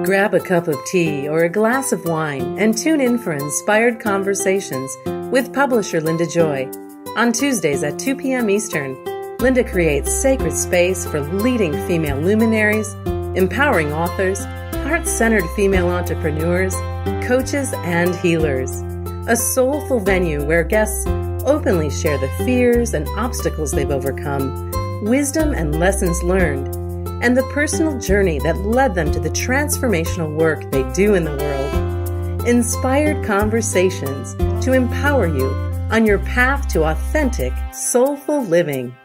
Grab a cup of tea or a glass of wine and tune in for Inspired Conversations with publisher Linda Joy. On Tuesdays at 2 p.m. Eastern, Linda creates sacred space for leading female luminaries, empowering authors, heart-centered female entrepreneurs, coaches, and healers. A soulful venue where guests openly share the fears and obstacles they've overcome, wisdom and lessons learned, and the personal journey that led them to the transformational work they do in the world. Inspired Conversations to empower you on your path to authentic, soulful living.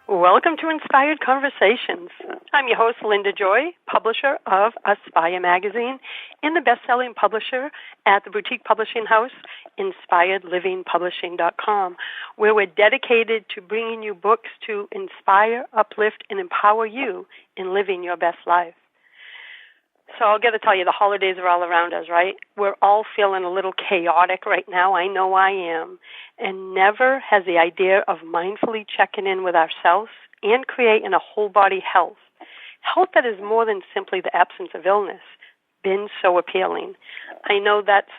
Welcome to Inspired Conversations. I'm your host, Linda Joy, publisher of Aspire magazine and the best-selling publisher at the boutique publishing house, InspiredLivingPublishing.com, where we're dedicated to bringing you books to inspire, uplift, and empower you in living your best life. So I'll got to tell you, the holidays are all around us, right? We're all feeling a little chaotic right now. I know I am. And never has the idea of mindfully checking in with ourselves and creating a whole body health that is more than simply the absence of illness, been so appealing. I know that's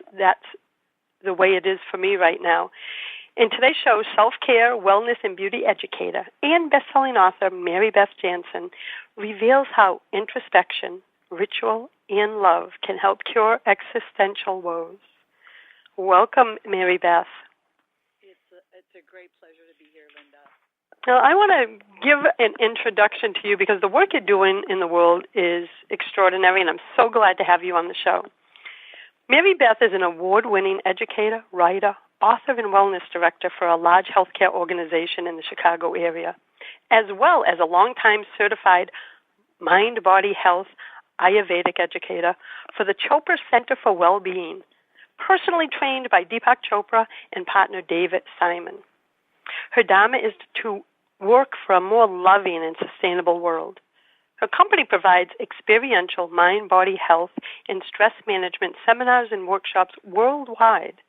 the way it is for me right now. In today's show, self-care, wellness, and beauty educator and best-selling author Mary Beth Janssen reveals how introspection, ritual, and love can help cure existential woes. Welcome, Mary Beth. It's a great pleasure to be here, Linda. Now, I want to give an introduction to you because the work you're doing in the world is extraordinary, and I'm so glad to have you on the show. Mary Beth is an award-winning educator, writer, author, and wellness director for a large healthcare organization in the Chicago area, as well as a longtime certified mind-body health Ayurvedic educator for the Chopra Center for Well-Being, personally trained by Deepak Chopra and partner David Simon. Her dharma is to work for a more loving and sustainable world. Her company provides experiential mind-body health and stress management seminars and workshops worldwide.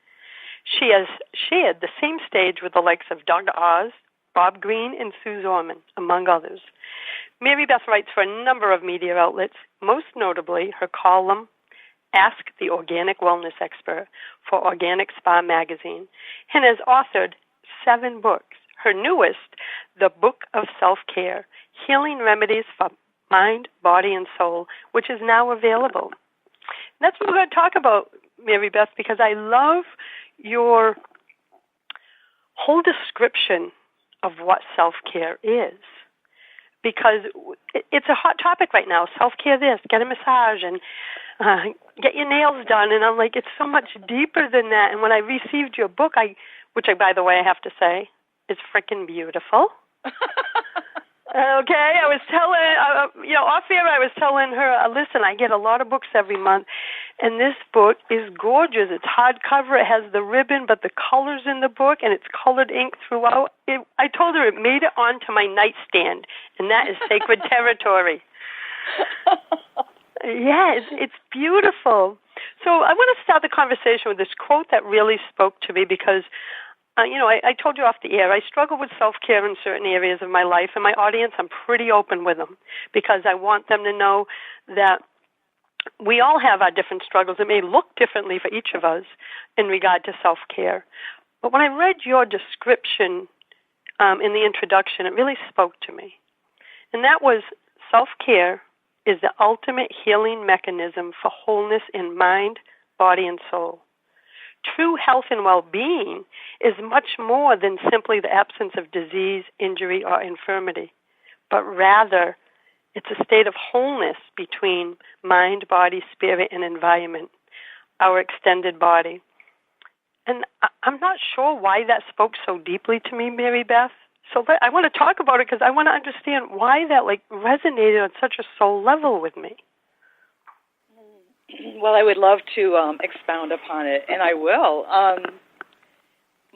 She has shared the same stage with the likes of Dr. Oz, Bob Greene, and Suze Orman, among others. Mary Beth writes for a number of media outlets, most notably her column, Ask the Organic Wellness Expert, for Organic Spa magazine, and has authored 7 books. Her newest, The Book of Self-Care, Healing Remedies for Mind, Body, and Soul, which is now available. And that's what we're going to talk about, Mary Beth, because I love your whole description of what self-care is. Because it's a hot topic right now. Self-care this, get a massage, and get your nails done. And I'm like, it's so much deeper than that. And when I received your book, which by the way, I have to say, is freaking beautiful. Okay, I was telling, off air, I was telling her, listen, I get a lot of books every month, and this book is gorgeous. It's hardcover. It has the ribbon, but the colors in the book, and it's colored ink throughout. I told her it made it onto my nightstand, and that is sacred territory. Yeah, it's beautiful. So I want to start the conversation with this quote that really spoke to me because I told you off the air, I struggle with self-care in certain areas of my life, and my audience, I'm pretty open with them because I want them to know that we all have our different struggles. It may look differently for each of us in regard to self-care. But when I read your description in the introduction, it really spoke to me. And that was self-care is the ultimate healing mechanism for wholeness in mind, body, and soul. True health and well-being is much more than simply the absence of disease, injury, or infirmity, but rather it's a state of wholeness between mind, body, spirit, and environment, our extended body. And I'm not sure why that spoke so deeply to me, Mary Beth. So I want to talk about it because I want to understand why that resonated on such a soul level with me. Well, I would love to expound upon it, and I will.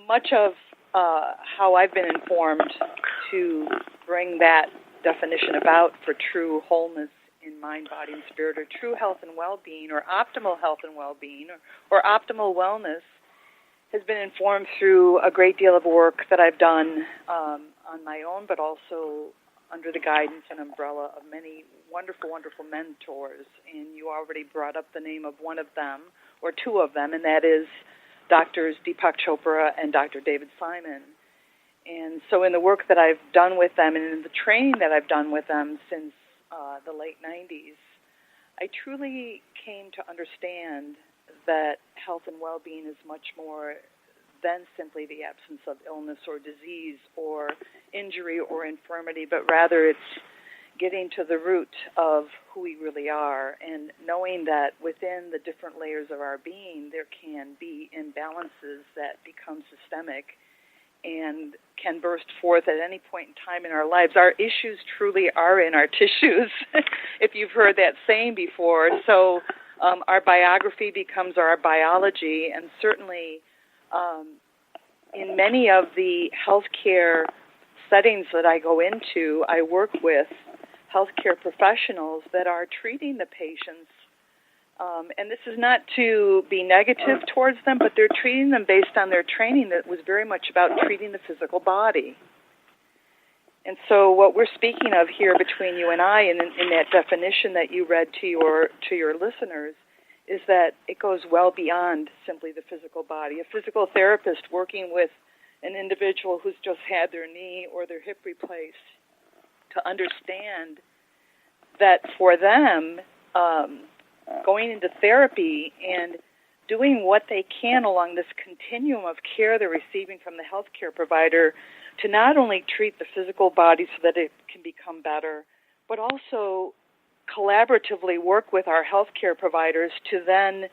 Much of how I've been informed to bring that definition about for true wholeness in mind, body, and spirit, or true health and well-being, or optimal health and well-being, or optimal wellness, has been informed through a great deal of work that I've done on my own, but also under the guidance and umbrella of many wonderful, wonderful mentors. And you already brought up the name of one of them, or two of them, and that is Drs. Deepak Chopra and Dr. David Simon. And so in the work that I've done with them and in the training that I've done with them since the late 90s, I truly came to understand that health and well-being is much more than simply the absence of illness or disease or injury or infirmity, but rather it's getting to the root of who we really are and knowing that within the different layers of our being there can be imbalances that become systemic and can burst forth at any point in time in our lives. Our issues truly are in our tissues, if you've heard that saying before. So our biography becomes our biology, and certainly in many of the healthcare settings that I go into, I work with healthcare professionals that are treating the patients, and this is not to be negative towards them, but they're treating them based on their training that was very much about treating the physical body. And so what we're speaking of here between you and I, and in that definition that you read to your listeners, is that it goes well beyond simply the physical body. A physical therapist working with an individual who's just had their knee or their hip replaced, to understand that for them, going into therapy and doing what they can along this continuum of care they're receiving from the healthcare provider to not only treat the physical body so that it can become better, but also collaboratively work with our healthcare providers to then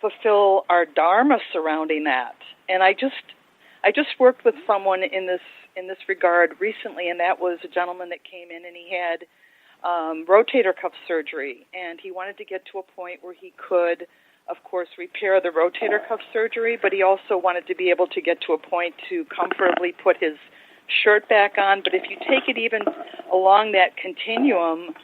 fulfill our dharma surrounding that. And I just worked with someone in this regard recently, and that was a gentleman that came in and he had rotator cuff surgery, and he wanted to get to a point where he could, of course, repair the rotator cuff surgery, but he also wanted to be able to get to a point to comfortably put his shirt back on. But if you take it even along that continuum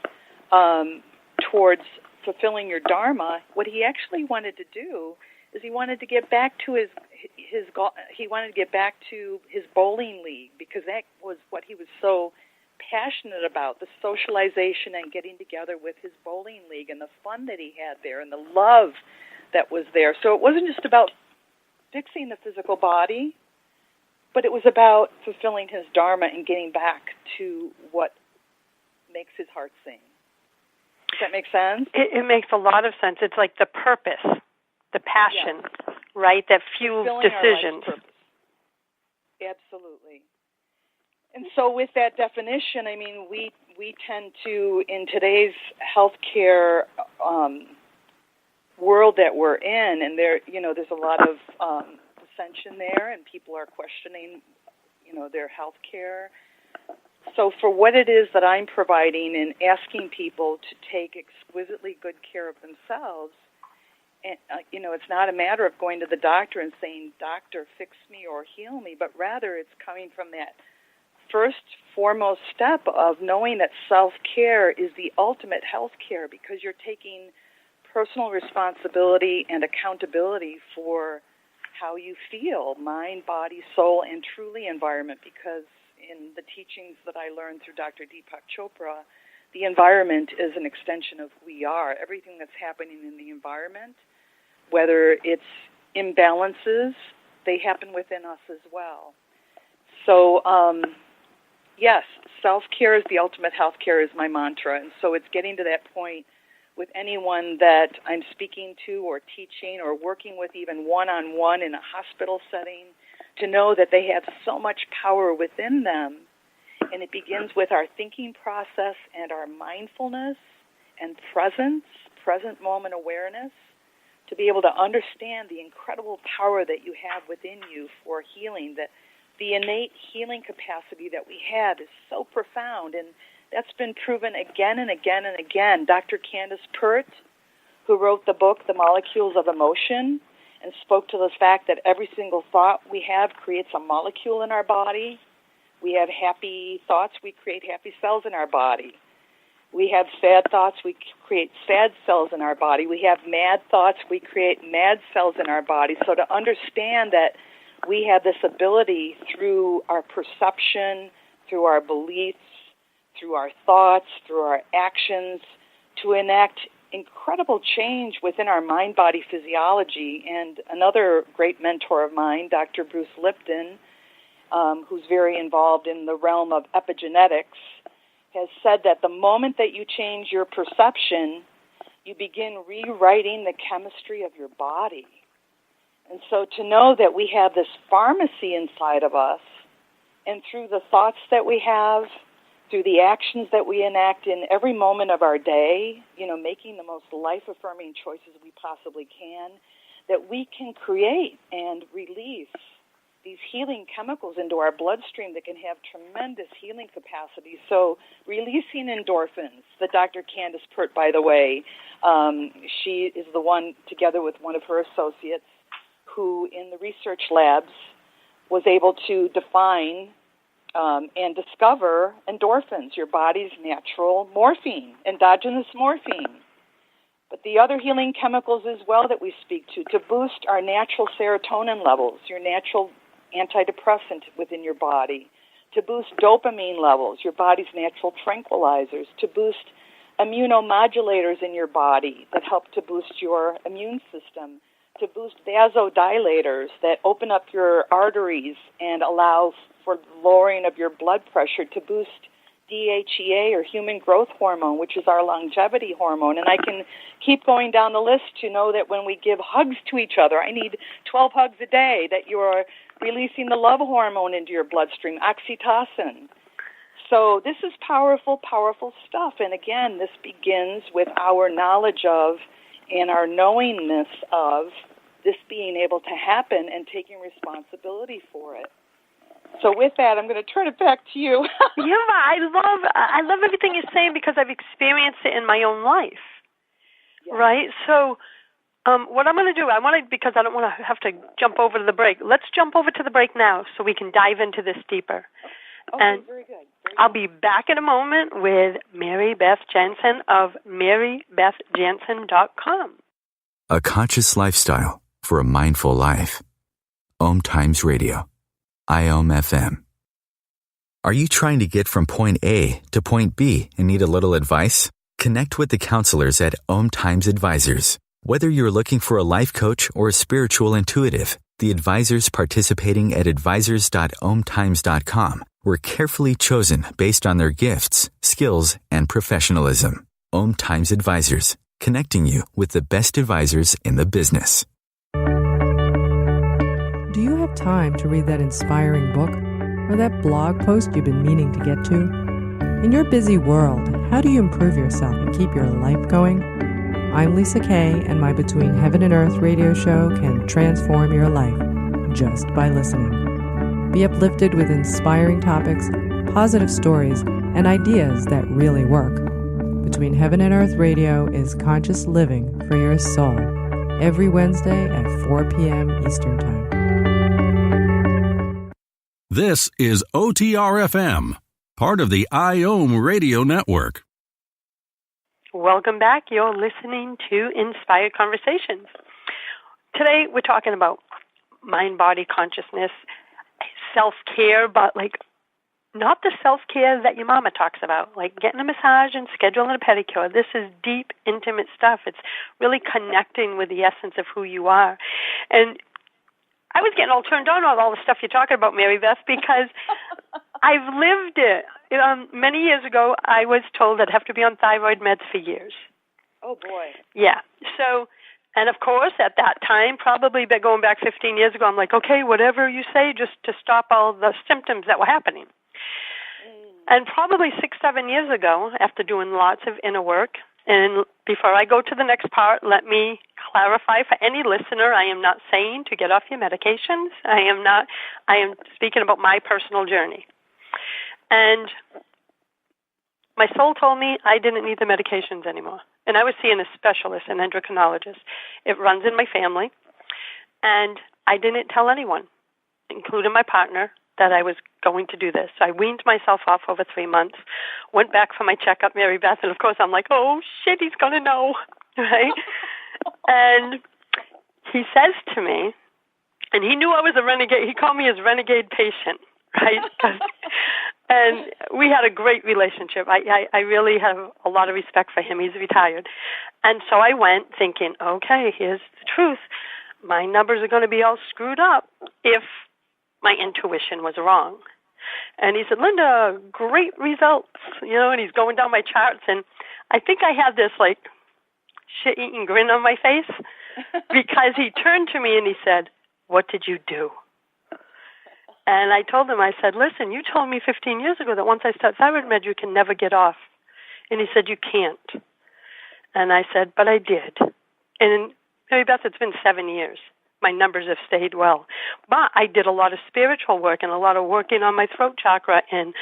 towards fulfilling your dharma, what he actually wanted to do is he wanted to get back to his bowling league, because that was what he was so passionate about, the socialization and getting together with his bowling league and the fun that he had there and the love that was there. So it wasn't just about fixing the physical body, but it was about fulfilling his dharma and getting back to what makes his heart sing. Does that make sense? It makes a lot of sense. It's like the purpose, the passion, yes, right, that fuels decisions. Absolutely. And so with that definition, I mean, we tend to, in today's healthcare world that we're in, and there's a lot of dissension there, and people are questioning, their healthcare. So for what it is that I'm providing and asking people to take exquisitely good care of themselves, and, it's not a matter of going to the doctor and saying, "Doctor, fix me or heal me," but rather it's coming from that first, foremost step of knowing that self-care is the ultimate health care, because you're taking personal responsibility and accountability for how you feel, mind, body, soul, and truly environment, because in the teachings that I learned through Dr. Deepak Chopra, the environment is an extension of who we are. Everything that's happening in the environment, whether it's imbalances, they happen within us as well. So, yes, self-care is the ultimate health care is my mantra. And so it's getting to that point with anyone that I'm speaking to or teaching or working with even one-on-one in a hospital setting, to know that they have so much power within them. And it begins with our thinking process and our mindfulness and present moment awareness, to be able to understand the incredible power that you have within you for healing, that the innate healing capacity that we have is so profound, and that's been proven again and again and again. Dr. Candace Pert, who wrote the book, The Molecules of Emotion, and spoke to the fact that every single thought we have creates a molecule in our body. We have happy thoughts, we create happy cells in our body. We have sad thoughts, we create sad cells in our body. We have mad thoughts, we create mad cells in our body. So to understand that we have this ability through our perception, through our beliefs, through our thoughts, through our actions, to enact incredible change within our mind-body physiology. And another great mentor of mine, Dr. Bruce Lipton, who's very involved in the realm of epigenetics, has said that the moment that you change your perception, you begin rewriting the chemistry of your body. And so to know that we have this pharmacy inside of us, and through the thoughts that we have, through the actions that we enact in every moment of our day, making the most life-affirming choices we possibly can, that we can create and release these healing chemicals into our bloodstream that can have tremendous healing capacity. So releasing endorphins, that Dr. Candace Pert, by the way, she is the one, together with one of her associates, who in the research labs was able to define and discover endorphins, your body's natural morphine, endogenous morphine. But the other healing chemicals as well that we speak to boost our natural serotonin levels, your natural antidepressant within your body, to boost dopamine levels, your body's natural tranquilizers, to boost immunomodulators in your body that help to boost your immune system, to boost vasodilators that open up your arteries and allow for lowering of your blood pressure, to boost DHEA, or human growth hormone, which is our longevity hormone. And I can keep going down the list to know that when we give hugs to each other, I need 12 hugs a day, that you're releasing the love hormone into your bloodstream, oxytocin. So this is powerful, powerful stuff. And again, this begins with our knowledge of and our knowingness of this being able to happen and taking responsibility for it. So with that, I'm going to turn it back to you. I love everything you're saying because I've experienced it in my own life, right? So what I'm going to do, because I don't want to have to jump over to the break. Let's jump over to the break now so we can dive into this deeper. Okay, and very good. I'll be back in a moment with Mary Beth Janssen of marybethjanssen.com. A conscious lifestyle for a mindful life. OMTimes Radio. IOM FM. Are you trying to get from point A to point B and need a little advice? Connect with the counselors at OMTimes Advisors. Whether you're looking for a life coach or a spiritual intuitive, the advisors participating at advisors.omtimes.com were carefully chosen based on their gifts, skills, and professionalism. OMTimes Advisors, connecting you with the best advisors in the business. Do you have time to read that inspiring book or that blog post you've been meaning to get to? In your busy world, how do you improve yourself and keep your life going? I'm Lisa Kay, and my Between Heaven and Earth radio show can transform your life just by listening. Be uplifted with inspiring topics, positive stories, and ideas that really work. Between Heaven and Earth radio is conscious living for your soul, every Wednesday at 4 p.m. Eastern Time. This is OTR-FM, part of the IOM Radio Network. Welcome back. You're listening to Inspired Conversations. Today we're talking about mind-body consciousness, self-care, but not the self-care that your mama talks about, like getting a massage and scheduling a pedicure. This is deep, intimate stuff. It's really connecting with the essence of who you are. And I was getting all turned on all the stuff you're talking about, Mary Beth, because I've lived it. Many years ago, I was told I'd have to be on thyroid meds for years. Oh, boy. Yeah. So, and of course, at that time, probably going back 15 years ago, I'm like, okay, whatever you say, just to stop all the symptoms that were happening. And probably 6-7 years ago, after doing lots of inner work, and before I go to the next part, let me clarify for any listener, I am not saying to get off your medications. I am speaking about my personal journey. And my soul told me I didn't need the medications anymore. And I was seeing a specialist, an endocrinologist. It runs in my family. And I didn't tell anyone, including my partner, that I was going to do this. So I weaned myself off over 3 months, went back for my checkup, Mary Beth, and of course I'm like, oh, shit, he's going to know, right? And he says to me, and he knew I was a renegade. He called me his renegade patient, right? Because And we had a great relationship. I really have a lot of respect for him. He's retired. And so I went thinking, okay, here's the truth. My numbers are going to be all screwed up if my intuition was wrong. And he said, Linda, great results, and he's going down my charts. And I think I had this, shit-eating grin on my face because he turned to me and he said, what did you do? And I told him, I said, listen, you told me 15 years ago that once I start thyroid med, you can never get off. And he said, you can't. And I said, but I did. And Mary Beth, it's been 7 years. My numbers have stayed well. But I did a lot of spiritual work and a lot of working on my throat chakra and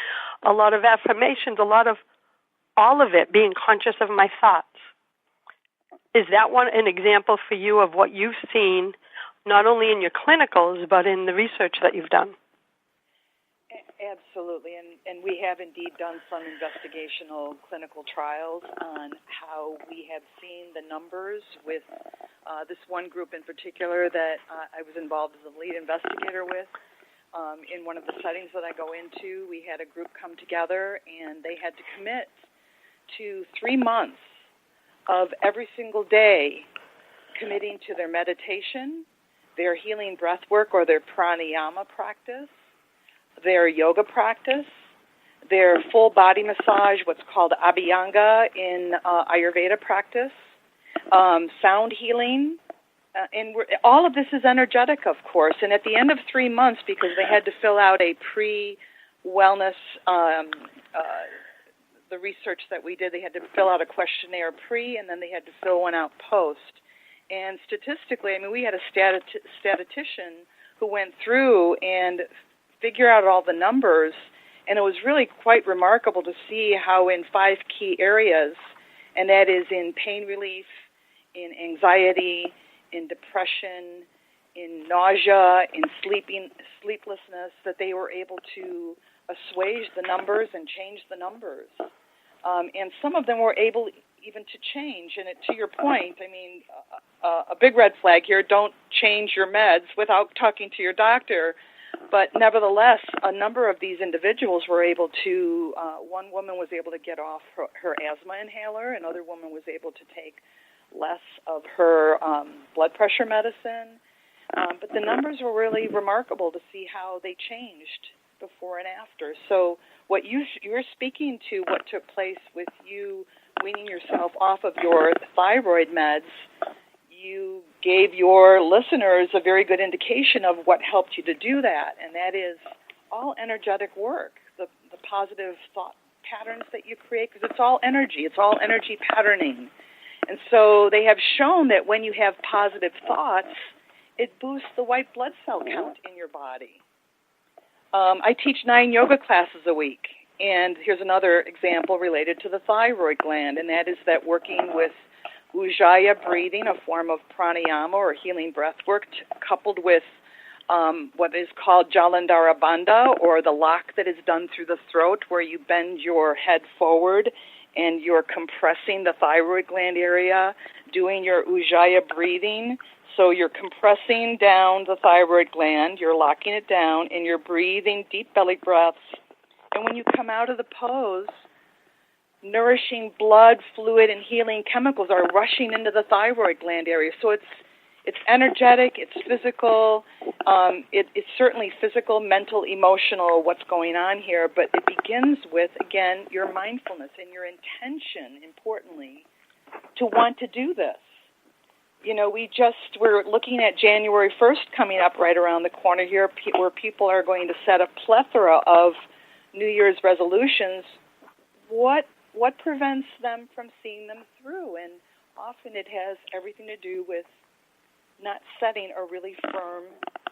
a lot of affirmations, a lot of all of it, being conscious of my thoughts. Is that an example for you of what you've seen, not only in your clinicals, but in the research that you've done? Absolutely, and we have indeed done some investigational clinical trials on how we have seen the numbers with this one group in particular that I was involved as a lead investigator with. In one of the settings that I go into, we had a group come together, and they had to commit to 3 months of every single day committing to their meditation, their healing breath work or their pranayama practice, their yoga practice, their full body massage, what's called abhyanga in Ayurveda practice, sound healing, and all of this is energetic, of course. And at the end of 3 months, because they had to fill out a pre-wellness, the research that we did, they had to fill out a questionnaire pre, and then they had to fill one out post. And statistically, we had a statistician who went through and figure out all the numbers, and it was really quite remarkable to see how in 5 key areas, and that is in pain relief, in anxiety, in depression, in nausea, in sleeplessness, that they were able to assuage the numbers and change the numbers. And some of them were able even to change. And to your point, a big red flag here, don't change your meds without talking to your doctor. But nevertheless, a number of these individuals were able to, one woman was able to get off her asthma inhaler, another woman was able to take less of her blood pressure medicine. But the numbers were really remarkable to see how they changed before and after. So what you're speaking to, what took place with you weaning yourself off of your thyroid meds, you gave your listeners a very good indication of what helped you to do that, and that is all energetic work, the positive thought patterns that you create, because it's all energy patterning. And so they have shown that when you have positive thoughts, it boosts the white blood cell count in your body. I teach 9 yoga classes a week, and here's another example related to the thyroid gland, and that is that working with Ujjayi breathing, a form of pranayama or healing breath work, coupled with what is called Jalandhara Bandha, or the lock that is done through the throat, where you bend your head forward and you're compressing the thyroid gland area, doing your Ujjayi breathing. So you're compressing down the thyroid gland, you're locking it down, and you're breathing deep belly breaths. And when you come out of the pose, nourishing blood, fluid, and healing chemicals are rushing into the thyroid gland area. So it's energetic, it's physical, it's certainly physical, mental, emotional, what's going on here, but it begins with, again, your mindfulness and your intention, importantly, to want to do this. We're looking at January 1st coming up right around the corner here, where people are going to set a plethora of New Year's resolutions. What prevents them from seeing them through? And often it has everything to do with not setting a really firm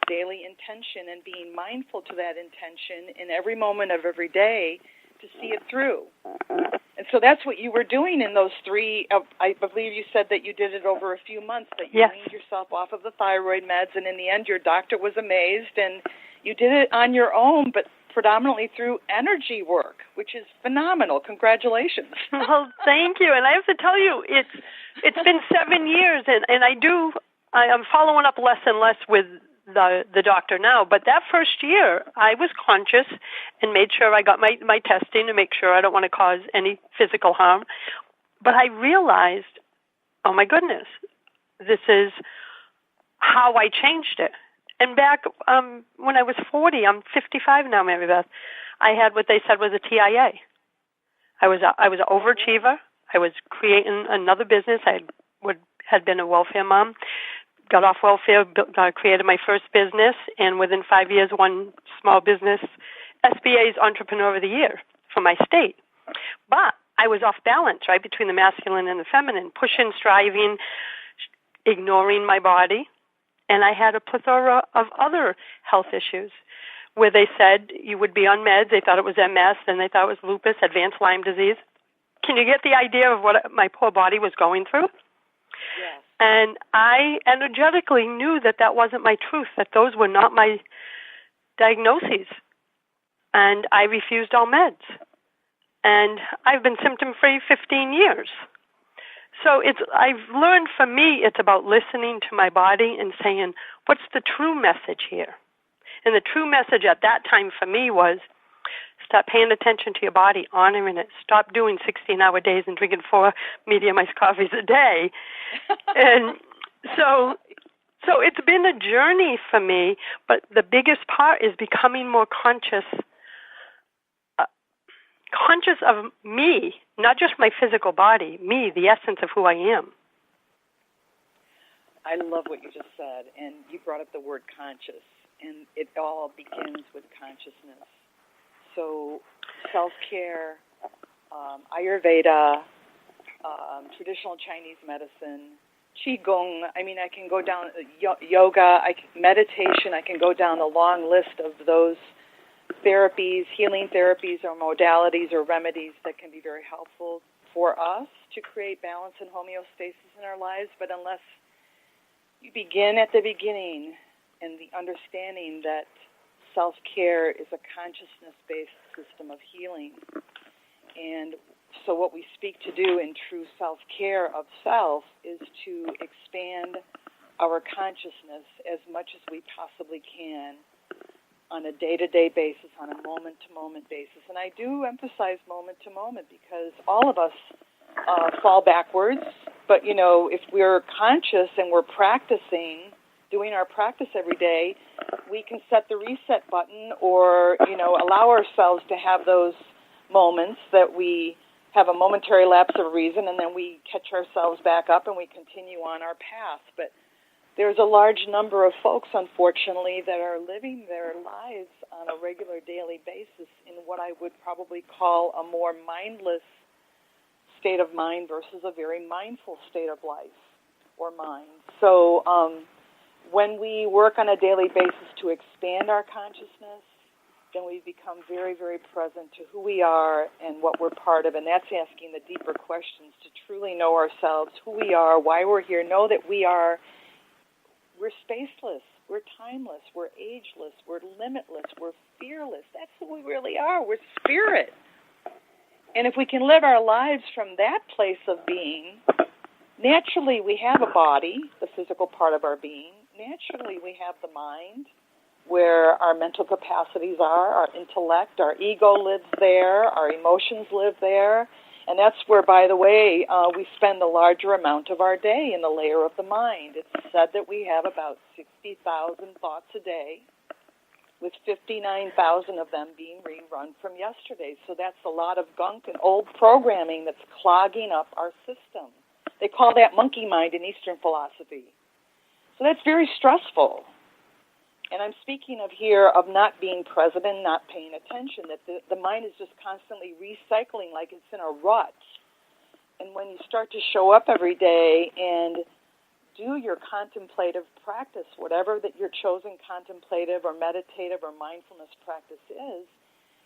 daily intention and being mindful to that intention in every moment of every day to see it through. And so that's what you were doing in those 3, I believe you said that you did it over a few months, that you weaned yourself off of the thyroid meds, and in the end your doctor was amazed, and you did it on your own, but predominantly through energy work, which is phenomenal. Congratulations. Well, thank you. And I have to tell you, it's been 7 years, and I'm following up less and less with the doctor now. But that first year, I was conscious and made sure I got my testing to make sure I don't want to cause any physical harm. But I realized, oh my goodness, this is how I changed it. And back when I was 40, I'm 55 now, Mary Beth, I had what they said was a TIA. I was an overachiever. I was creating another business. I had been a welfare mom, got off welfare, created my first business, and within 5 years, won Small Business SBA's Entrepreneur of the Year for my state. But I was off balance, right, between the masculine and the feminine, pushing, striving, ignoring my body. And I had a plethora of other health issues where they said you would be on meds. They thought it was MS, then they thought it was lupus, advanced Lyme disease. Can you get the idea of what my poor body was going through? Yes. And I energetically knew that that wasn't my truth, that those were not my diagnoses. And I refused all meds. And I've been symptom-free 15 years. So I've learned, for me, it's about listening to my body and saying, what's the true message here? And the true message at that time for me was, stop paying attention to your body, honoring it. Stop doing 16-hour days and drinking 4 medium-iced coffees a day. And so it's been a journey for me, but the biggest part is becoming more conscious of me, not just my physical body, me, the essence of who I am. I love what you just said, and you brought up the word conscious, and it all begins with consciousness. So self-care, Ayurveda, traditional Chinese medicine, Qigong, I can go down, yoga, meditation, I can go down a long list of those therapies, healing therapies or modalities or remedies that can be very helpful for us to create balance and homeostasis in our lives. But unless you begin at the beginning and the understanding that self-care is a consciousness-based system of healing, and so what we speak to do in true self-care of self is to expand our consciousness as much as we possibly can on a day-to-day basis, on a moment-to-moment basis. And I do emphasize moment-to-moment because all of us fall backwards. But, if we're conscious and we're practicing, doing our practice every day, we can set the reset button or, allow ourselves to have those moments that we have a momentary lapse of reason, and then we catch ourselves back up and we continue on our path. But there's a large number of folks, unfortunately, that are living their lives on a regular daily basis in what I would probably call a more mindless state of mind versus a very mindful state of life or mind. So when we work on a daily basis to expand our consciousness, then we become very, very present to who we are and what we're part of. And that's asking the deeper questions to truly know ourselves, who we are, why we're here, know that we're spaceless, we're timeless, we're ageless, we're limitless, we're fearless. That's who we really are. We're spirit. And if we can live our lives from that place of being, naturally we have a body, the physical part of our being. Naturally we have the mind, where our mental capacities are, our intellect, our ego lives there, our emotions live there. And that's where, by the way, we spend a larger amount of our day in the layer of the mind. It's said that we have about 60,000 thoughts a day, with 59,000 of them being rerun from yesterday. So that's a lot of gunk and old programming that's clogging up our system. They call that monkey mind in Eastern philosophy. So that's very stressful. And I'm speaking of not being present and not paying attention, that the mind is just constantly recycling like it's in a rut. And when you start to show up every day and do your contemplative practice, whatever that your chosen contemplative or meditative or mindfulness practice is,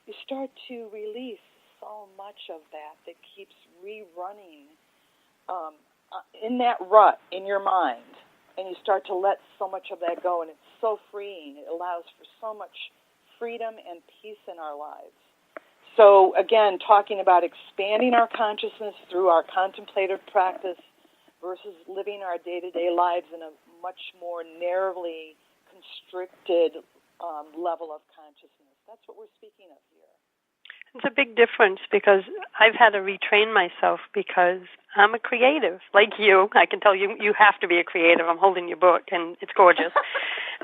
you start to release so much of that keeps rerunning in that rut in your mind. And you start to let so much of that go, and it's so freeing. It allows for so much freedom and peace in our lives. So, again, talking about expanding our consciousness through our contemplative practice versus living our day-to-day lives in a much more narrowly constricted level of consciousness. That's what we're speaking of here. It's a big difference because I've had to retrain myself because I'm a creative, like you. I can tell you, you have to be a creative. I'm holding your book, and it's gorgeous,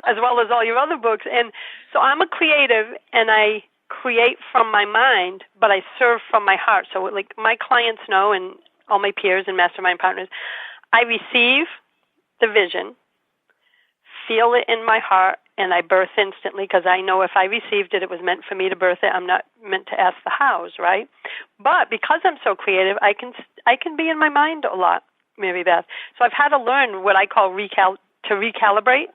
as well as all your other books. And so I'm a creative, and I create from my mind, but I serve from my heart. So like my clients know, and all my peers and mastermind partners, I receive the vision, feel it in my heart, and I birth instantly because I know if I received it, it was meant for me to birth it. I'm not meant to ask the hows, right? But because I'm so creative, I can be in my mind a lot, Mary Beth. So I've had to learn what I call to recalibrate.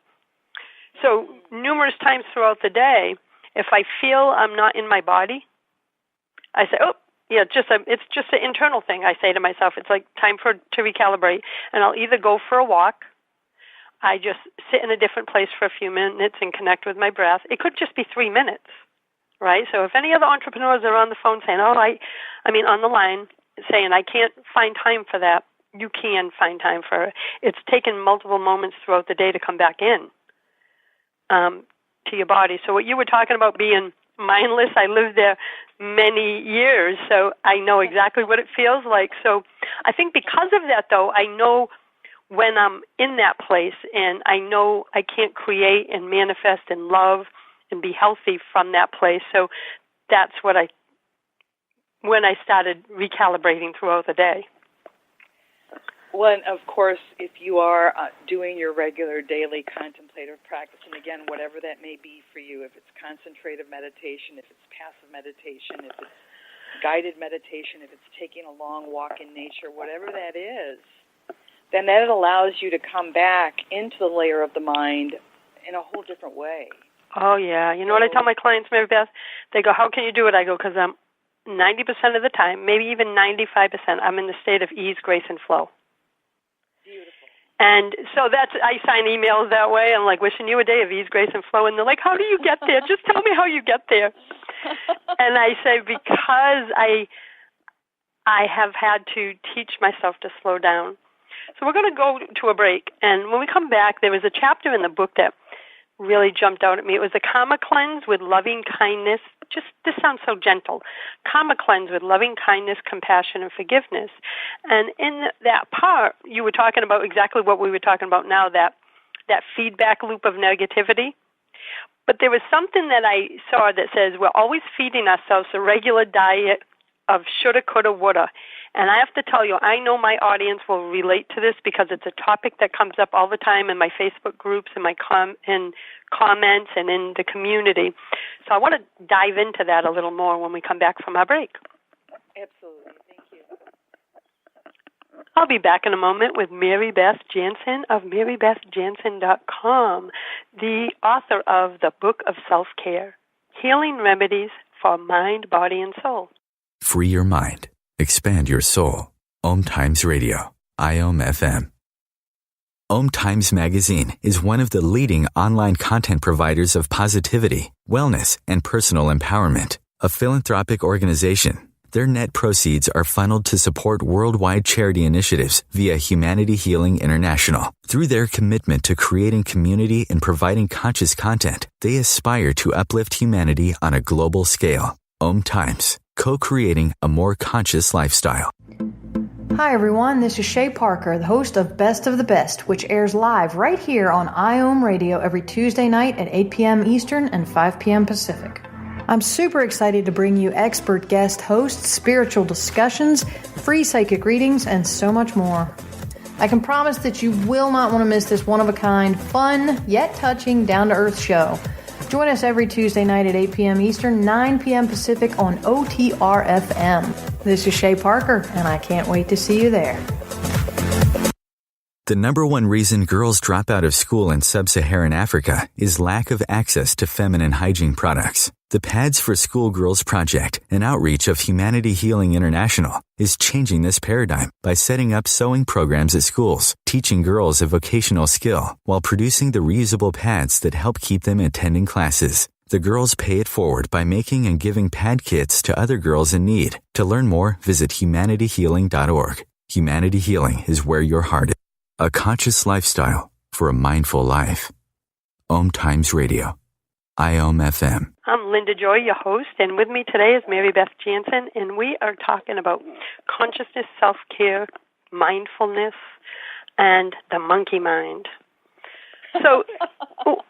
So numerous times throughout the day, if I feel I'm not in my body, I say, oh, yeah, it's just an internal thing. I say to myself, it's like time to recalibrate, and I'll either go for a walk. I just sit in a different place for a few minutes and connect with my breath. It could just be 3 minutes, right? So if any other entrepreneurs are on the phone saying, on the line saying, I can't find time for that, you can find time for it. It's taken multiple moments throughout the day to come back in to your body. So what you were talking about being mindless, I lived there many years, so I know exactly what it feels like. So I think because of that, though, I know when I'm in that place, and I know I can't create and manifest and love and be healthy from that place. So that's when I started recalibrating throughout the day. Well, and of course, if you are doing your regular daily contemplative practice, and again, whatever that may be for you, if it's concentrative meditation, if it's passive meditation, if it's guided meditation, if it's taking a long walk in nature, whatever that is, then that allows you to come back into the layer of the mind in a whole different way. Oh, yeah. You know what I tell my clients, Mary Beth? They go, how can you do it? I go, because I'm 90% of the time, maybe even 95%, I'm in the state of ease, grace, and flow. Beautiful. And so I sign emails that way. I'm like, wishing you a day of ease, grace, and flow. And they're like, how do you get there? Just tell me how you get there. And I say, because I have had to teach myself to slow down. So we're going to go to a break, and when we come back, there was a chapter in the book that really jumped out at me. It was the Karma Cleanse with Loving Kindness. This sounds so gentle. Karma Cleanse with Loving Kindness, Compassion, and Forgiveness. And in that part, you were talking about exactly what we were talking about now, that feedback loop of negativity. But there was something that I saw that says we're always feeding ourselves a regular diet of shoulda, coulda, woulda. And I have to tell you, I know my audience will relate to this because it's a topic that comes up all the time in my Facebook groups and my comments and in the community. So I want to dive into that a little more when we come back from our break. Absolutely. Thank you. I'll be back in a moment with Mary Beth Janssen of marybethjanssen.com, the author of the Book of Self-Care, Healing Remedies for Mind, Body, and Soul. Free your mind. Expand your soul. OMTimes Radio. IOM FM. OMTimes Magazine is one of the leading online content providers of positivity, wellness, and personal empowerment. A philanthropic organization, their net proceeds are funneled to support worldwide charity initiatives via Humanity Healing International. Through their commitment to creating community and providing conscious content, they aspire to uplift humanity on a global scale. OMTimes. Co-creating a more conscious lifestyle. Hi everyone, this is Shay Parker, the host of Best of the Best, which airs live right here on IOM Radio every Tuesday night at 8 p.m. Eastern and 5 p.m. Pacific. I'm super excited to bring you expert guest hosts, spiritual discussions, free psychic readings, and so much more. I can promise that you will not want to miss this one-of-a-kind, fun, yet touching, down-to-earth show. Join us every Tuesday night at 8 p.m. Eastern, 9 p.m. Pacific on OTR-FM. This is Shay Parker, and I can't wait to see you there. The number one reason girls drop out of school in sub-Saharan Africa is lack of access to feminine hygiene products. The Pads for Schoolgirls Project, an outreach of Humanity Healing International, is changing this paradigm by setting up sewing programs at schools, teaching girls a vocational skill, while producing the reusable pads that help keep them attending classes. The girls pay it forward by making and giving pad kits to other girls in need. To learn more, visit humanityhealing.org. Humanity Healing is where your heart is. A conscious lifestyle for a mindful life. OMTimes Radio. IOM-FM. I'm Linda Joy, your host, and with me today is Mary Beth Janssen, and we are talking about consciousness, self-care, mindfulness, and the monkey mind. So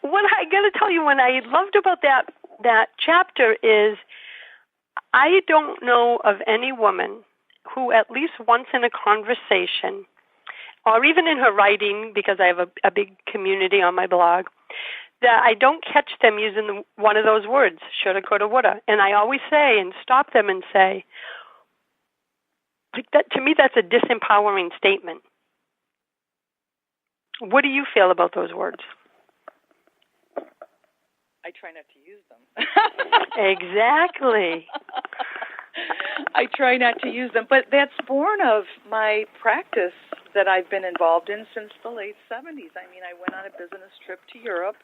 what I got to tell you, what I loved about that chapter is I don't know of any woman who at least once in a conversation, or even in her writing, because I have a big community on my blog, that I don't catch them using one of those words, shoulda, coulda, woulda. And I always say and stop them and say, like that, to me, that's a disempowering statement. What do you feel about those words? I try not to use them. Exactly. I try not to use them, but that's born of my practice that I've been involved in since the late 70s. I mean, I went on a business trip to Europe,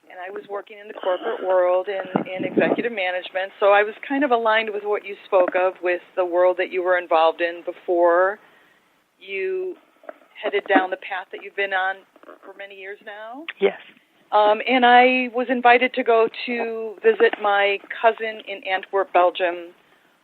and I was working in the corporate world in executive management, so I was kind of aligned with what you spoke of, with the world that you were involved in before you headed down the path that you've been on for many years now. Yes. And I was invited to go to visit my cousin in Antwerp, Belgium,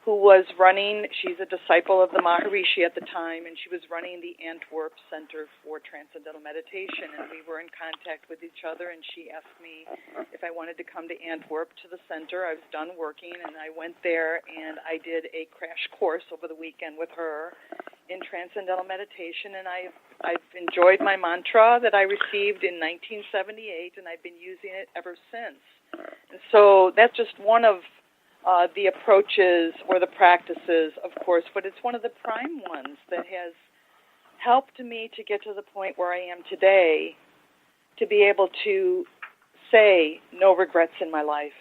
who was running, she's a disciple of the Maharishi at the time, and she was running the Antwerp Center for Transcendental Meditation, and we were in contact with each other, and she asked me if I wanted to come to Antwerp to the center. I was done working, and I went there, and I did a crash course over the weekend with her in Transcendental Meditation, and I've enjoyed my mantra that I received in 1978, and I've been using it ever since. And so that's just one of the approaches or the practices, of course, but it's one of the prime ones that has helped me to get to the point where I am today, to be able to say no regrets in my life,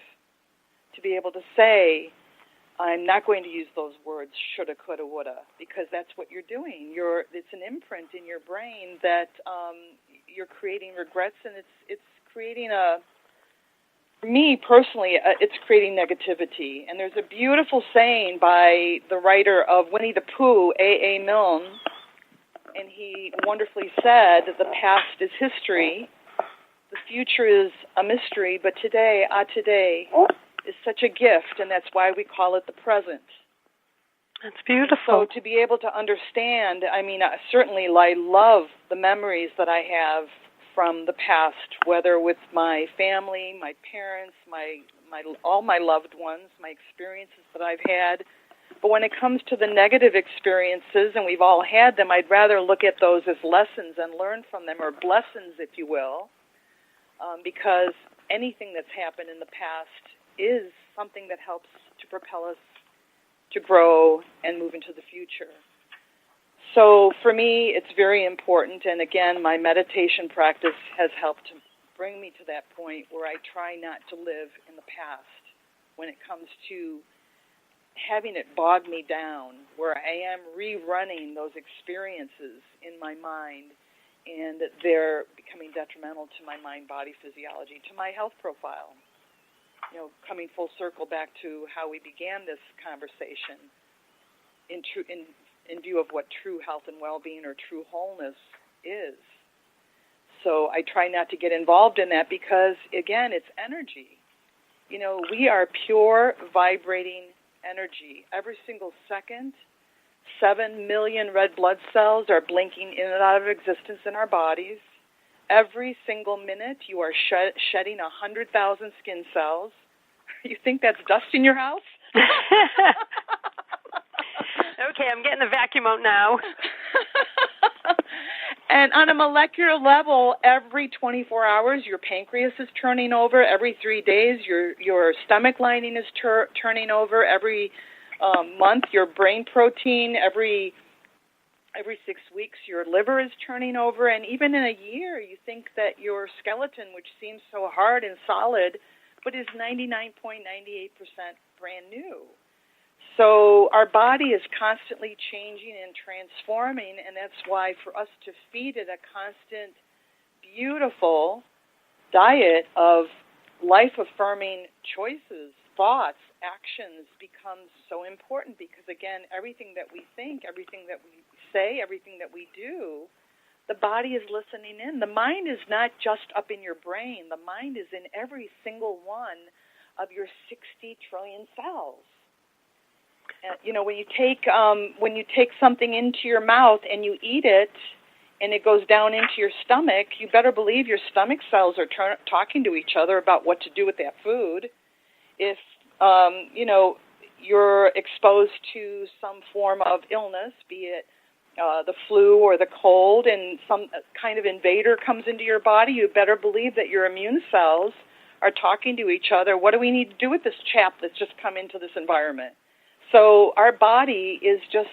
to be able to say I'm not going to use those words, shoulda, coulda, woulda, because that's what you're doing. It's an imprint in your brain that you're creating regrets, and it's creating for me personally, it's creating negativity. And there's a beautiful saying by the writer of Winnie the Pooh, A.A. Milne, and he wonderfully said, the past is history, the future is a mystery, but today is such a gift, and that's why we call it the present. That's beautiful. So to be able to understand, I mean, certainly I love the memories that I have from the past, whether with my family, my parents, all my loved ones, my experiences that I've had. But when it comes to the negative experiences, and we've all had them, I'd rather look at those as lessons and learn from them, or blessings, if you will, because anything that's happened in the past is something that helps to propel us to grow and move into the future. So for me, it's very important, and again, my meditation practice has helped to bring me to that point where I try not to live in the past when it comes to having it bog me down, where I am rerunning those experiences in my mind, and they're becoming detrimental to my mind-body physiology, to my health profile. You know, coming full circle back to how we began this conversation in view of what true health and well-being or true wholeness is. So I try not to get involved in that because, again, it's energy. You know, we are pure vibrating energy. Every single second, 7 million red blood cells are blinking in and out of existence in our bodies. Every single minute, you are shedding 100,000 skin cells. You think that's dust in your house? Okay, I'm getting the vacuum out now. And on a molecular level, every 24 hours, your pancreas is turning over. Every 3 days, your stomach lining is turning over. Every month, your brain protein. Every 6 weeks, your liver is turning over. And even in a year, you think that your skeleton, which seems so hard and solid, but is 99.98% brand new. So our body is constantly changing and transforming, and that's why for us to feed it a constant, beautiful diet of life-affirming choices, thoughts, actions becomes so important because, again, everything that we think, everything that we say, everything that we do the body is listening in. The mind is not just up in your brain. The mind is in every single one of your 60 trillion cells. When you take something into your mouth and you eat it, and it goes down into your stomach, you better believe your stomach cells are talking to each other about what to do with that food. If you're exposed to some form of illness, be it the flu or the cold, and some kind of invader comes into your body, you better believe that your immune cells are talking to each other. What do we need to do with this chap that's just come into this environment? So our body is just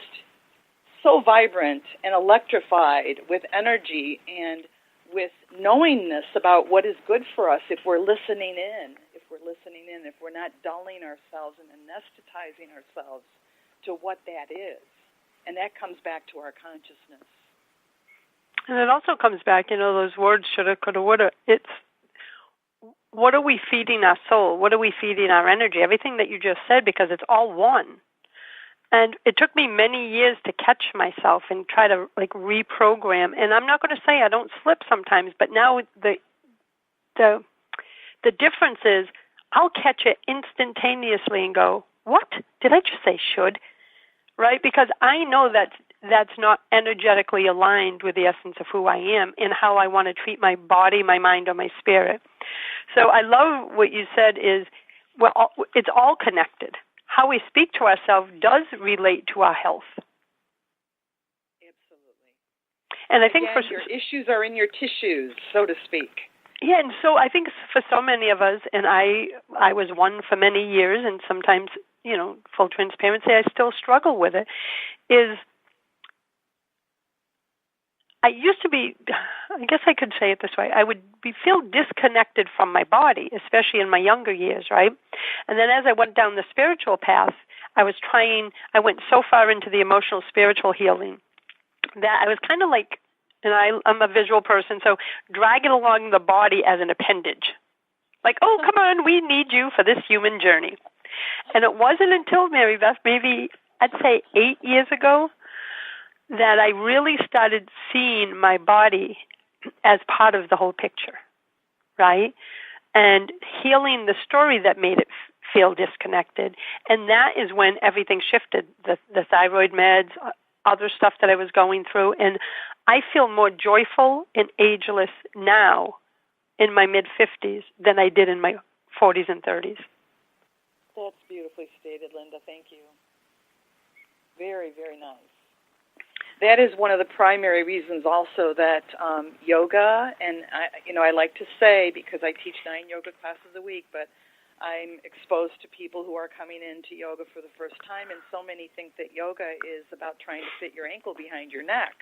so vibrant and electrified with energy and with knowingness about what is good for us if we're listening in, if we're not dulling ourselves and anesthetizing ourselves to what that is. And that comes back to our consciousness. And it also comes back, those words, shoulda, coulda, woulda. It's, what are we feeding our soul? What are we feeding our energy? Everything that you just said, because it's all one. And it took me many years to catch myself and try to reprogram. And I'm not going to say I don't slip sometimes, but now the difference is I'll catch it instantaneously and go, what? Did I just say should? Right? Because I know that that's not energetically aligned with the essence of who I am and how I want to treat my body, my mind, or my spirit. So I love what you said is, it's all connected. How we speak to ourselves does relate to our health. Absolutely. And I think your issues are in your tissues, so to speak. Yeah, and so I think for so many of us, and I was one for many years, and sometimes, full transparency, I still struggle with it, is I used to be, I guess I could say it this way, I would feel disconnected from my body, especially in my younger years, right? And then as I went down the spiritual path, I went so far into the emotional spiritual healing that I was kind of like, and I'm a visual person, so dragging along the body as an appendage. Like, oh, come on, we need you for this human journey. And it wasn't until, Mary Beth, maybe I'd say 8 years ago, that I really started seeing my body as part of the whole picture, right? And healing the story that made it feel disconnected. And that is when everything shifted, the thyroid meds, other stuff that I was going through. And I feel more joyful and ageless now in my mid-50s than I did in my 40s and 30s. That's beautifully stated, Linda. Thank you. Very, very nice. That is one of the primary reasons also that yoga, and I like to say, because I teach 9 yoga classes a week, but I'm exposed to people who are coming into yoga for the first time, and so many think that yoga is about trying to fit your ankle behind your neck,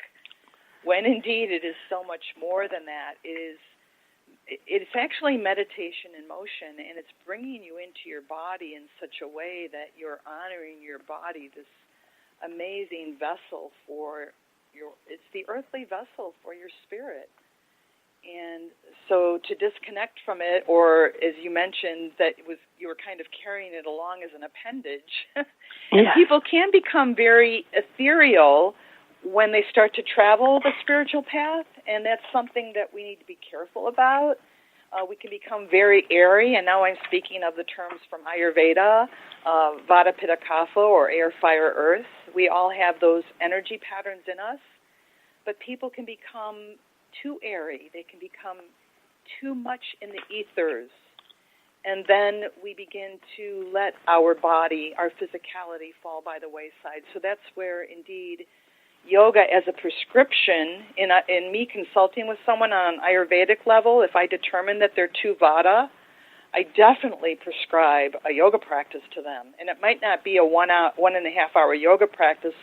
when indeed it is so much more than that. It's actually meditation in motion, and it's bringing you into your body in such a way that you're honoring your body, this amazing vessel it's the earthly vessel for your spirit. And so to disconnect from it, or as you mentioned, that you were kind of carrying it along as an appendage. And people can become very ethereal when they start to travel the spiritual path, and that's something that we need to be careful about. We can become very airy, and now I'm speaking of the terms from Ayurveda, Vata, Pitta, Kapha, or air, fire, earth. We all have those energy patterns in us, but people can become too airy. They can become too much in the ethers, and then we begin to let our body, our physicality, fall by the wayside. So that's where, indeed, yoga as a prescription, in me consulting with someone on an Ayurvedic level, if I determine that they're too Vata, I definitely prescribe a yoga practice to them. And it might not be a 1.5 hour yoga practice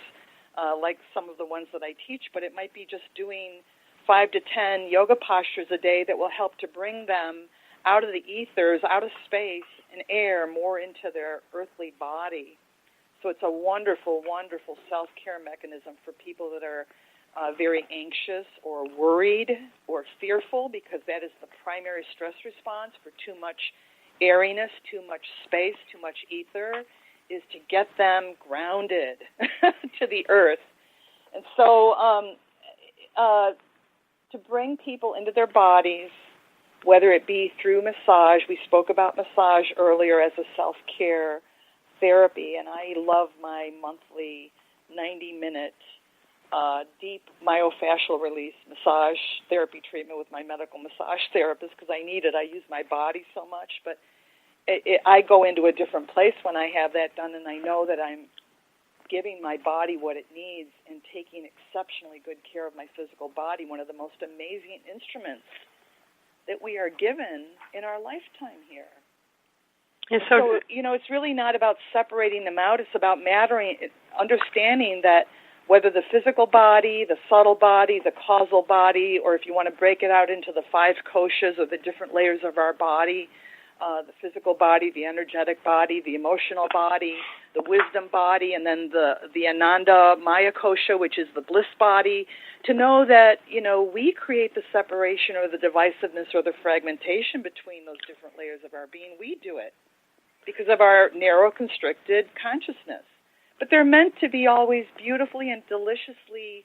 like some of the ones that I teach, but it might be just doing 5 to 10 yoga postures a day that will help to bring them out of the ethers, out of space and air, more into their earthly body. So it's a wonderful, wonderful self-care mechanism for people that are very anxious or worried or fearful, because that is the primary stress response for too much airiness, too much space, too much ether, is to get them grounded to the earth. And so to bring people into their bodies, whether it be through massage. We spoke about massage earlier as a self-care therapy, and I love my monthly 90-minute deep myofascial release massage therapy treatment with my medical massage therapist because I need it. I use my body so much, but I go into a different place when I have that done, and I know that I'm giving my body what it needs and taking exceptionally good care of my physical body, one of the most amazing instruments that we are given in our lifetime here. And so, it's really not about separating them out. It's about understanding that whether the physical body, the subtle body, the causal body, or if you want to break it out into the 5 koshas or the different layers of our body, the physical body, the energetic body, the emotional body, the wisdom body, and then the Ananda Maya kosha, which is the bliss body, to know that, we create the separation or the divisiveness or the fragmentation between those different layers of our being. We do it because of our narrow, constricted consciousness. But they're meant to be always beautifully and deliciously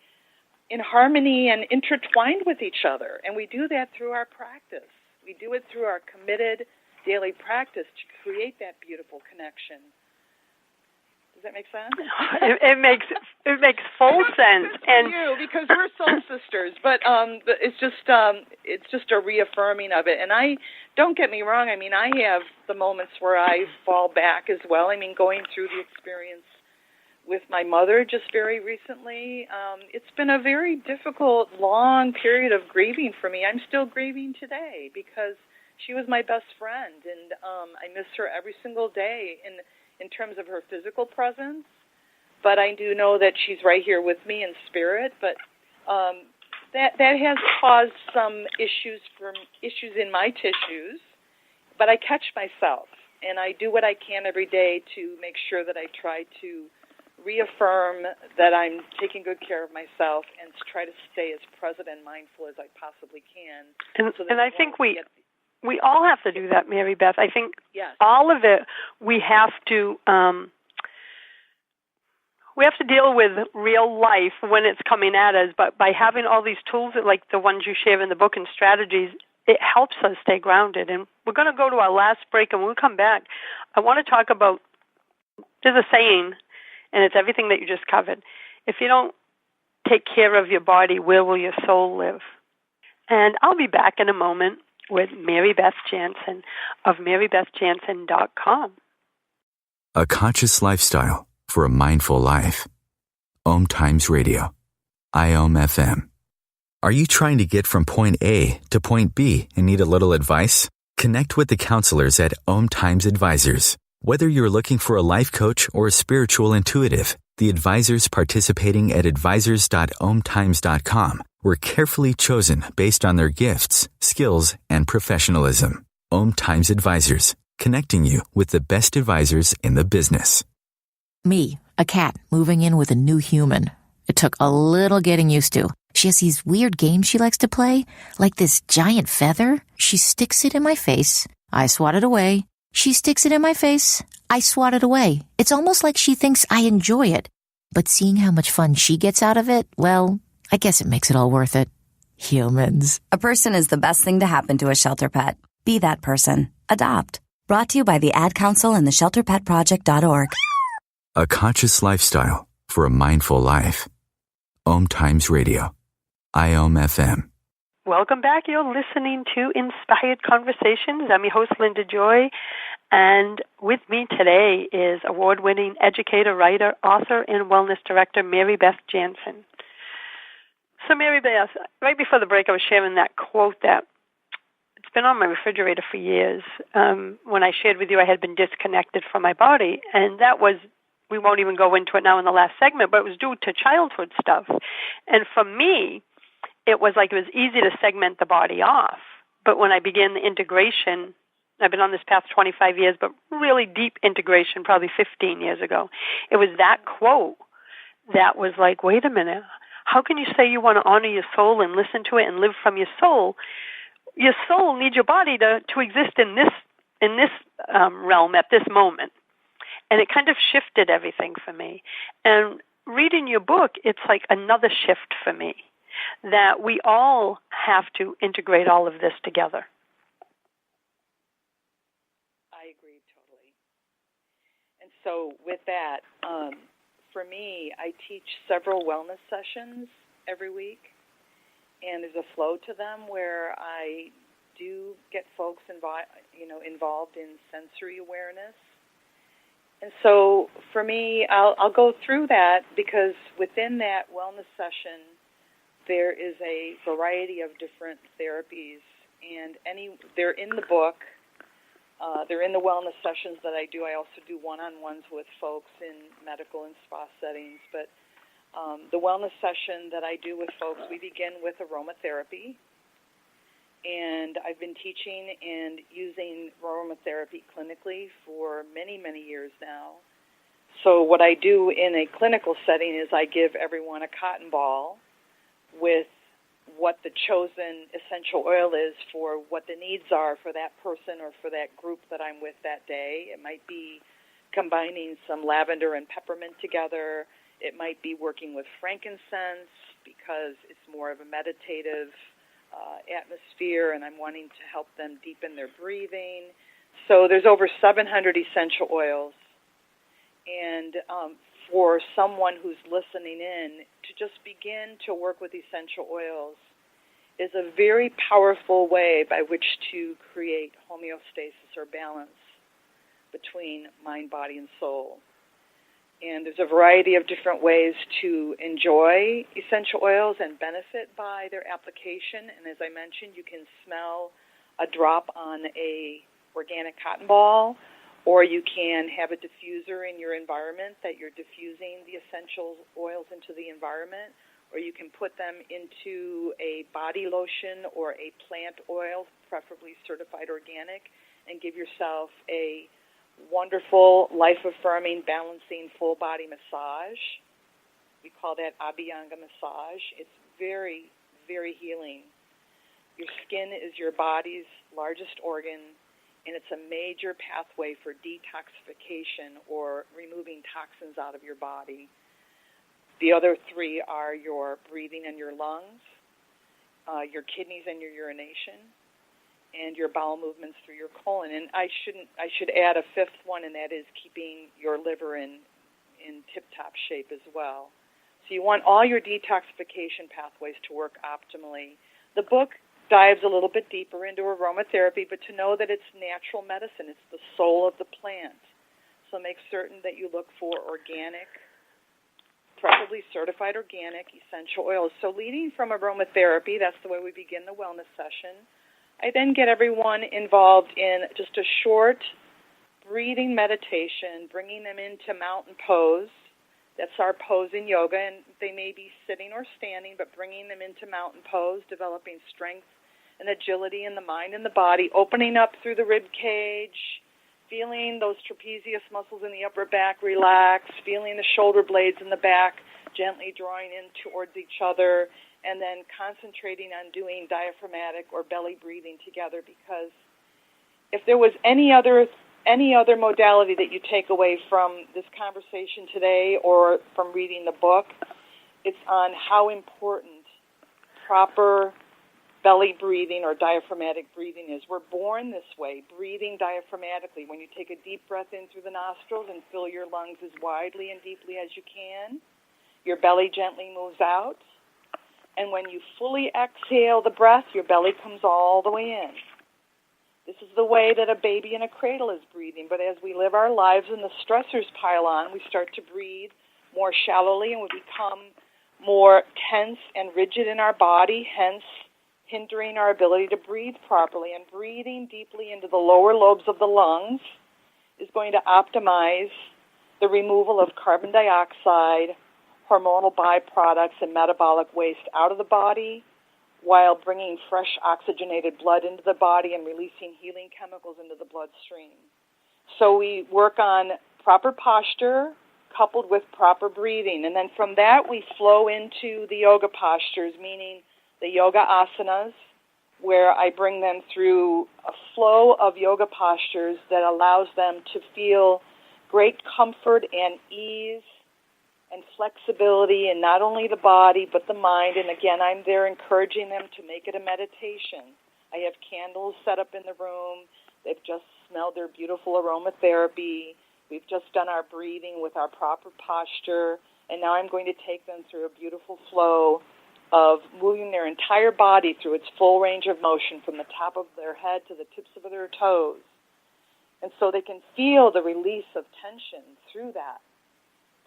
in harmony and intertwined with each other. And we do that through our practice. We do it through our committed daily practice to create that beautiful connection. Does that make sense? It makes full sense. And you, because we're soul sisters, but it's just a reaffirming of it. And don't get me wrong. I mean, I have the moments where I fall back as well. I mean, going through the experience with my mother just very recently, it's been a very difficult, long period of grieving for me. I'm still grieving today because she was my best friend, and I miss her every single day in terms of her physical presence. But I do know that she's right here with me in spirit. But that has caused some issues in my tissues. But I catch myself, and I do what I can every day to make sure that I try to reaffirm that I'm taking good care of myself and try to stay as present and mindful as I possibly can. And I think we all have to do that, Mary Beth. I think all of it we have to deal with real life when it's coming at us, but by having all these tools like the ones you share in the book and strategies, it helps us stay grounded. And we're going to go to our last break, and when we come back, I want to talk about, there's a saying, and it's everything that you just covered. If you don't take care of your body, where will your soul live? And I'll be back in a moment with Mary Beth Janssen of marybethjanssen.com. A conscious lifestyle for a mindful life. OMTimes Radio. IOM-FM. Are you trying to get from point A to point B and need a little advice? Connect with the counselors at OMTimes Advisors. Whether you're looking for a life coach or a spiritual intuitive, the advisors participating at advisors.omtimes.com were carefully chosen based on their gifts, skills, and professionalism. OMTimes Advisors, connecting you with the best advisors in the business. Me, a cat moving in with a new human. It took a little getting used to. She has these weird games she likes to play, like this giant feather. She sticks it in my face. I swat it away. She sticks it in my face. I swat it away. It's almost like she thinks I enjoy it. But seeing how much fun she gets out of it, well, I guess it makes it all worth it. Humans. A person is the best thing to happen to a shelter pet. Be that person. Adopt. Brought to you by the Ad Council and the ShelterPetProject.org. A conscious lifestyle for a mindful life. OMTimes Radio. IOM-FM. Welcome back. You're listening to Inspired Conversations. I'm your host, Linda Joy, and with me today is award-winning educator, writer, author, and wellness director, Mary Beth Janssen. So, Mary Beth, right before the break, I was sharing that quote that it's been on my refrigerator for years. When I shared with you, I had been disconnected from my body, and that was, we won't even go into it now in the last segment, but it was due to childhood stuff. And for me, it was like it was easy to segment the body off. But when I began the integration, I've been on this path 25 years, but really deep integration probably 15 years ago. It was that quote that was like, wait a minute, how can you say you want to honor your soul and listen to it and live from your soul? Your soul needs your body to exist in this realm at this moment. And it kind of shifted everything for me. And reading your book, it's like another shift for me. that we all have to integrate all of this together. I agree totally. And so with that, for me, I teach several wellness sessions every week, and there's a flow to them where I do get folks involved in sensory awareness. And so for me, I'll go through that because within that wellness session, there is a variety of different therapies, and they're in the book. They're in the wellness sessions that I do. I also do one-on-ones with folks in medical and spa settings. But the wellness session that I do with folks, we begin with aromatherapy. And I've been teaching and using aromatherapy clinically for many, many years now. So what I do in a clinical setting is I give everyone a cotton ball with what the chosen essential oil is for what the needs are for that person or for that group that I'm with that day. It might be combining some lavender and peppermint together. It might be working with frankincense because it's more of a meditative atmosphere, and I'm wanting to help them deepen their breathing. So there's over 700 essential oils. And for someone who's listening in, to just begin to work with essential oils is a very powerful way by which to create homeostasis or balance between mind, body, and soul. And there's a variety of different ways to enjoy essential oils and benefit by their application. And as I mentioned, you can smell a drop on a organic cotton ball, or you can have a diffuser in your environment that you're diffusing the essential oils into the environment, or you can put them into a body lotion or a plant oil, preferably certified organic, and give yourself a wonderful, life-affirming, balancing, full-body massage. We call that Abhyanga massage. It's very, very healing. Your skin is your body's largest organ, and it's a major pathway for detoxification or removing toxins out of your body. The other three are your breathing and your lungs, your kidneys and your urination, and your bowel movements through your colon. And I should add a fifth one, and that is keeping your liver in tip-top shape as well. So you want all your detoxification pathways to work optimally. The book dives a little bit deeper into aromatherapy, but to know that it's natural medicine. It's the soul of the plant. So make certain that you look for organic, preferably certified organic, essential oils. So leading from aromatherapy, that's the way we begin the wellness session. I then get everyone involved in just a short breathing meditation, bringing them into mountain pose. That's our pose in yoga, and they may be sitting or standing, but bringing them into mountain pose, developing strength and agility in the mind and the body, opening up through the rib cage, feeling those trapezius muscles in the upper back relax, feeling the shoulder blades in the back gently drawing in towards each other, and then concentrating on doing diaphragmatic or belly breathing together, because if there was any other modality that you take away from this conversation today or from reading the book, it's on how important proper belly breathing or diaphragmatic breathing is. We're born this way, breathing diaphragmatically. When you take a deep breath in through the nostrils and fill your lungs as widely and deeply as you can, your belly gently moves out. And when you fully exhale the breath, your belly comes all the way in. This is the way that a baby in a cradle is breathing. But as we live our lives and the stressors pile on, we start to breathe more shallowly and we become more tense and rigid in our body, hence hindering our ability to breathe properly. And breathing deeply into the lower lobes of the lungs is going to optimize the removal of carbon dioxide, hormonal byproducts, and metabolic waste out of the body, while bringing fresh oxygenated blood into the body and releasing healing chemicals into the bloodstream. So we work on proper posture coupled with proper breathing. And then from that we flow into the yoga postures, meaning the yoga asanas, where I bring them through a flow of yoga postures that allows them to feel great comfort and ease and flexibility in not only the body but the mind. And again, I'm there encouraging them to make it a meditation. I have candles set up in the room. They've just smelled their beautiful aromatherapy. We've just done our breathing with our proper posture. And now I'm going to take them through a beautiful flow of moving their entire body through its full range of motion from the top of their head to the tips of their toes. And so they can feel the release of tension through that.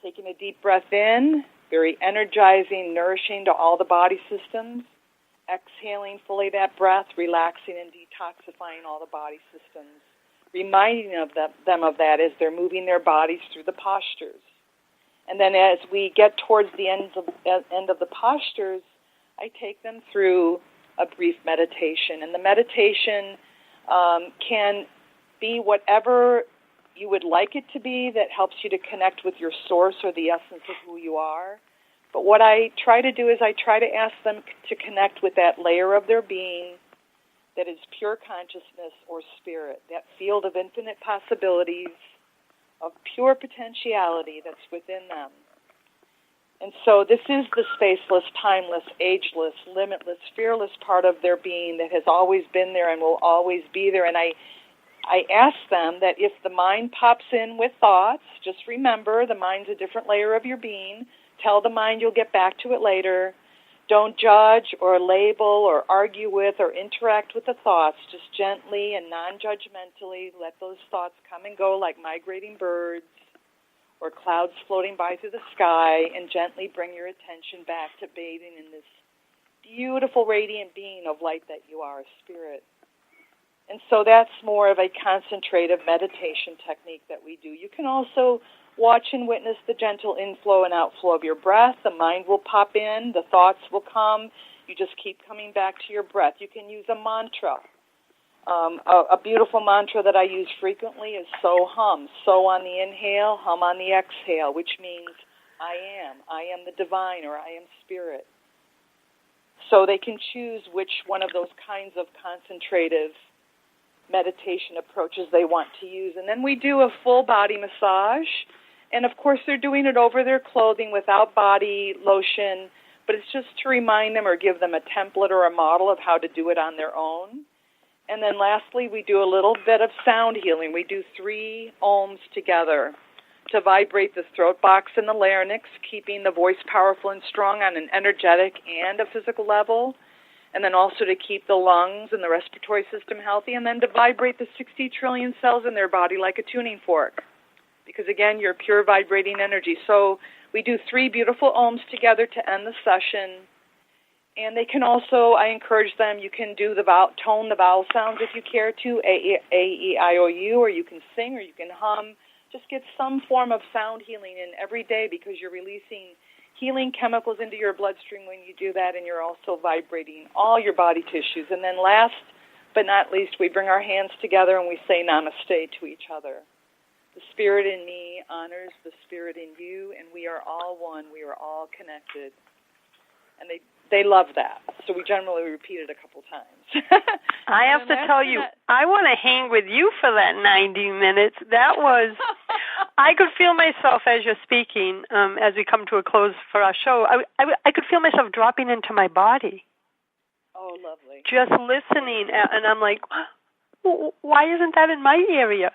Taking a deep breath in, very energizing, nourishing to all the body systems. Exhaling fully that breath, relaxing and detoxifying all the body systems. Reminding them of that as they're moving their bodies through the postures. And then as we get towards the end of the postures, I take them through a brief meditation. And the meditation can be whatever you would like it to be that helps you to connect with your source or the essence of who you are. But what I try to do is I try to ask them to connect with that layer of their being that is pure consciousness or spirit, that field of infinite possibilities, of pure potentiality that's within them. And so this is the spaceless, timeless, ageless, limitless, fearless part of their being that has always been there and will always be there. And I ask them that if the mind pops in with thoughts, just remember the mind's a different layer of your being. Tell the mind you'll get back to it later. Don't judge or label or argue with or interact with the thoughts. Just gently and non-judgmentally let those thoughts come and go like migrating birds or clouds floating by through the sky, and gently bring your attention back to bathing in this beautiful radiant being of light that you are, spirit. And so that's more of a concentrative meditation technique that we do. You can also watch and witness the gentle inflow and outflow of your breath. The mind will pop in, the thoughts will come. You just keep coming back to your breath. You can use a mantra. A beautiful mantra that I use frequently is so hum. So on the inhale, hum on the exhale, which means I am the divine, or I am spirit. So they can choose which one of those kinds of concentrative meditation approaches they want to use. And then we do a full body massage. And of course they're doing it over their clothing without body lotion, but it's just to remind them or give them a template or a model of how to do it on their own. And then lastly, we do a little bit of sound healing. We do 3 ohms together to vibrate the throat box and the larynx, keeping the voice powerful and strong on an energetic and a physical level. And then also to keep the lungs and the respiratory system healthy, and then to vibrate the 60 trillion cells in their body like a tuning fork. Because again, you're pure vibrating energy. So we do 3 beautiful ohms together to end the session. And they can also, I encourage them, you can do tone the vowel sounds if you care to, A, E, I, O, U, or you can sing or you can hum. Just get some form of sound healing in every day, because you're releasing healing chemicals into your bloodstream when you do that, and you're also vibrating all your body tissues. And then last but not least, we bring our hands together and we say namaste to each other. The spirit in me honors the spirit in you, and we are all one. We are all connected. And they love that. So we generally repeat it a couple times. I have to tell you, I want to hang with you for that 90 minutes. That was, I could feel myself as you're speaking, as we come to a close for our show, I could feel myself dropping into my body. Oh, lovely. Just listening, and I'm like, why isn't that in my area?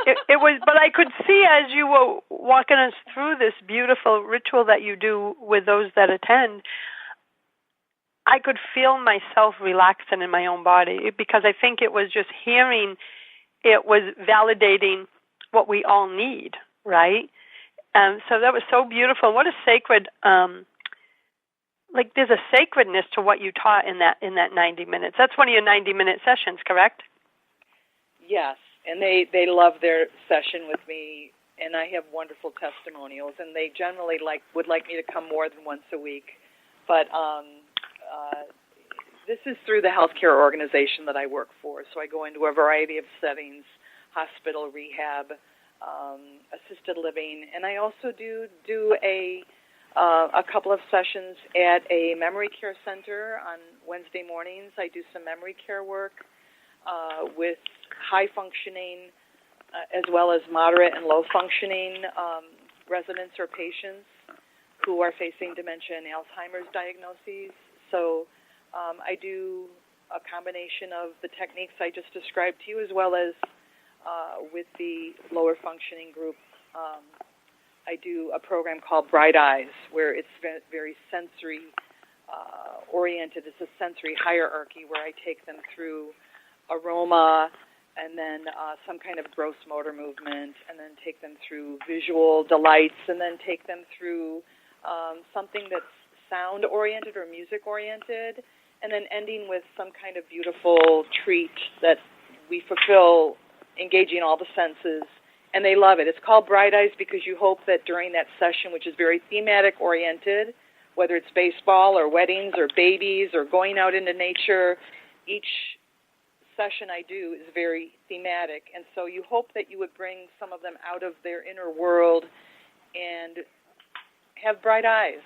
It was, but I could see as you were walking us through this beautiful ritual that you do with those that attend, I could feel myself relaxing in my own body, because I think it was just hearing, it was validating what we all need, right? So that was so beautiful. What a sacred, there's a sacredness to what you taught in that 90 minutes. That's one of your 90-minute sessions, correct? Yes. And they love their session with me, and I have wonderful testimonials, and they generally would like me to come more than once a week. But this is through the healthcare organization that I work for, so I go into a variety of settings, hospital, rehab, assisted living, and I also do a couple of sessions at a memory care center on Wednesday mornings. I do some memory care work with high functioning as well as moderate and low functioning residents or patients who are facing dementia and Alzheimer's diagnoses. So I do a combination of the techniques I just described to you, as well as with the lower functioning group. I do a program called Bright Eyes, where it's very sensory oriented. It's a sensory hierarchy where I take them through aroma and then some kind of gross motor movement, and then take them through visual delights, and then take them through something that's sound-oriented or music-oriented, and then ending with some kind of beautiful treat that we fulfill, engaging all the senses, and they love it. It's called Bright Eyes because you hope that during that session, which is very thematic-oriented, whether it's baseball or weddings or babies or going out into nature, each session I do is very thematic, and so you hope that you would bring some of them out of their inner world and have bright eyes,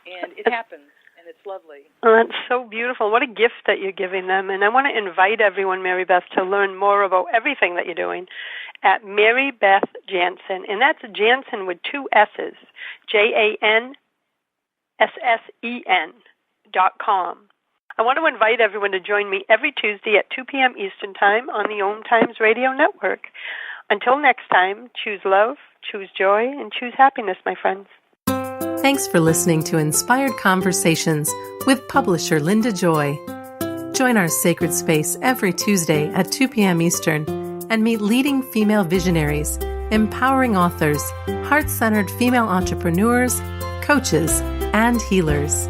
and it happens, and it's lovely. Oh, that's so beautiful. What a gift that you're giving them, and I want to invite everyone, Mary Beth, to learn more about everything that you're doing at Mary Beth Janssen, and that's Janssen with 2 S's, JANSSEN.com. I want to invite everyone to join me every Tuesday at 2 p.m. Eastern Time on the OMTimes Radio Network. Until next time, choose love, choose joy, and choose happiness, my friends. Thanks for listening to Inspired Conversations with publisher Linda Joy. Join our sacred space every Tuesday at 2 p.m. Eastern and meet leading female visionaries, empowering authors, heart-centered female entrepreneurs, coaches, and healers.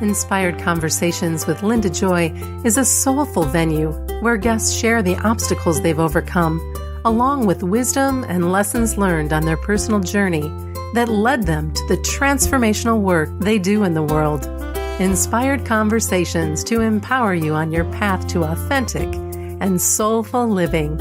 Inspired Conversations with Linda Joy is a soulful venue where guests share the obstacles they've overcome, along with wisdom and lessons learned on their personal journey that led them to the transformational work they do in the world. Inspired Conversations to empower you on your path to authentic and soulful living.